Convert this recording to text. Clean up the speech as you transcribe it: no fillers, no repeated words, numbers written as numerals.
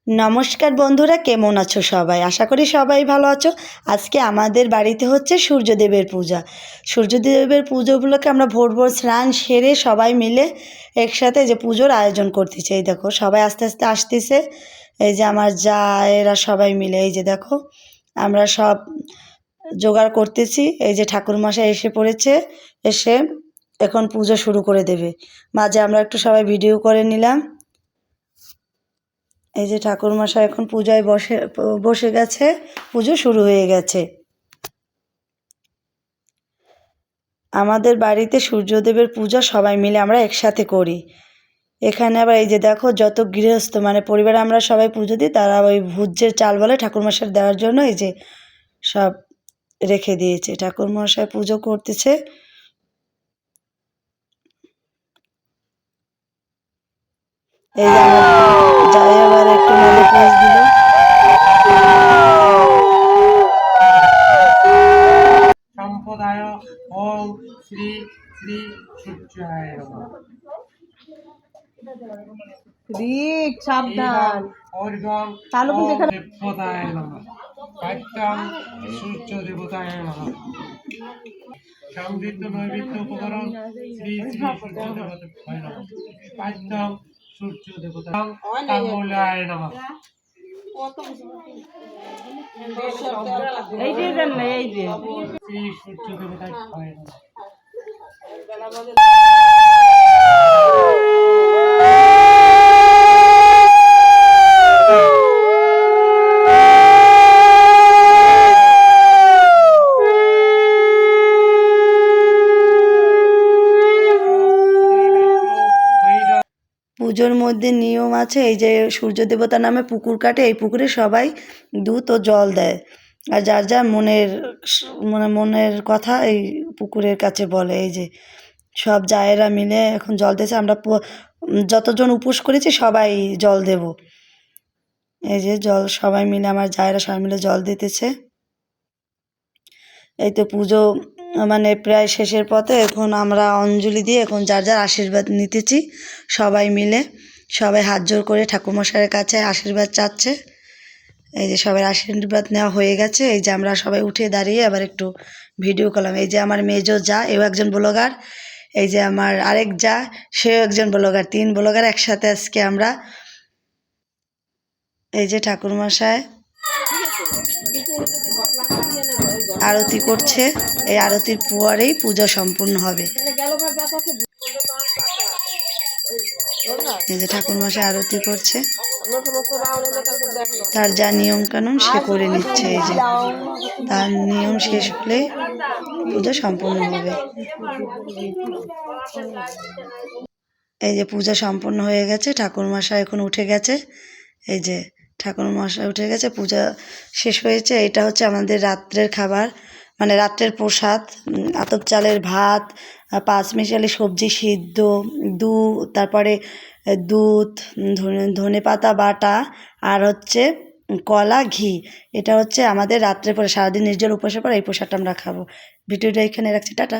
নমস্কার বন্ধুরা, কেমন আছো সবাই? আশা করি সবাই ভালো আছো। আজকে আমাদের বাড়িতে হচ্ছে সূর্যদেবের পূজা। সূর্যদেবের পুজো উপলক্ষে আমরা ভোর ভোর স্নান সেরে সবাই মিলে একসাথে যে পুজোর আয়োজন করতেছি। এই দেখো সবাই আস্তে আস্তে আসতেছে। এই যে আমার যা এরা সবাই মিলে এই যে দেখো আমরা সব জোগাড় করতেছি। এই যে ঠাকুরমশাই এসে পড়েছে, এসে এখন পুজো শুরু করে দেবে। মাঝে আমরা একটু সবাই ভিডিও করে নিলাম। এই যে ঠাকুরমশাই এখন পূজায় বসে গেছে, পুজো শুরু হয়ে গেছে। আমাদের বাড়িতে সূর্যদেবের পূজা সবাই মিলে আমরা একসাথে করি। এখানে আবার এই যে দেখো যত গৃহস্থ মানে পরিবারে আমরা সবাই পুজো দিই, তারা ওই ভুজ্যের চাল বলে ঠাকুরমশাই দেওয়ার জন্য এই যে সব রেখে দিয়েছে। ঠাকুরমশাই পুজো করতেছে। এই যে আমার যাই আবার একটু মাঝে পোজ দিল। সম্পদায় ওম শ্রী শ্রী সূর্যায় নমঃ। রিক সাবধান অর্ঘ্যং তালু কিন্তু এখানে দেবতায় নমঃ। পাঠ্যং সূর্য দেবতায় নমঃ। সমৃদ্ধ নৈবেদ্য উপকরণ শ্রী শ্রী সূর্য দেবতায় নমঃ। পাঠ্যং সূর্য দেবতায় তাম্বুলায় নমঃ। এই যে দেন না, এই যে শ্রী সূর্য দেবতায় নমঃ। পুজোর মধ্যে নিয়ম আছে, এই যে সূর্য দেবতা নামে পুকুর কাটে, এই পুকুরে সবাই দুধ ও জল দেয়। আর যার যার মনের কথা এই পুকুরের কাছে বলে। এই যে সব জায়েরা মিলে এখন জল দিয়েছে। আমরা যতজন উপোস করেছি সবাই জল দেব। এই যে জল সবাই মিলে আমার জায়েরা সবাই মিলে জল দিতেছে। এই তো পুজো মানে প্রায় শেষের পথে। এখন আমরা অঞ্জলি দিয়ে এখন যার যার আশীর্বাদ নিতেছি সবাই মিলে। সবাই হাত জোর করে ঠাকুরমশাইয়ের কাছে আশীর্বাদ চাচ্ছে। এই যে সবাই আশীর্বাদ নেওয়া হয়ে গেছে। এই যে আমরা সবাই উঠে দাঁড়িয়ে আবার একটু ভিডিও করলাম। এই যে আমার মেজো যা, এও একজন ব্লগার। এই যে আমার আরেক যা, সেও একজন ব্লগার। 3 ব্লগার একসাথে আজকে আমরা। এই যে ঠাকুরমশাই আরতি করছে। এই আরতির পরেই পূজা সম্পূর্ণ হবে। এই যে ঠাকুরমশাই আরতি করছে, তার যা নিয়ম কানুন সে করে নিচ্ছে। এই যে তার নিয়ম শেষ হলে পূজা সম্পূর্ণ হবে। এই যে পূজা সম্পূর্ণ হয়ে গেছে, ঠাকুরমশাই এখন উঠে গেছে। এই যে ঠাকুরমশাই উঠে গেছে, পূজা শেষ হয়েছে। এটা হচ্ছে আমাদের রাত্রের খাবার, মানে রাত্রের প্রসাদ। আতপ চালের ভাত, 5 মিশালি সবজি সিদ্ধ, তারপরে দুধ, ধনেপাতা বাটা, আর হচ্ছে কলা, ঘি। এটা হচ্ছে আমাদের রাত্রে পরে সারাদিন নির্জল উপোসের পর এই প্রসাদটা আমরা খাবো। ভিডিওটা এখানে রাখছি, টাটা।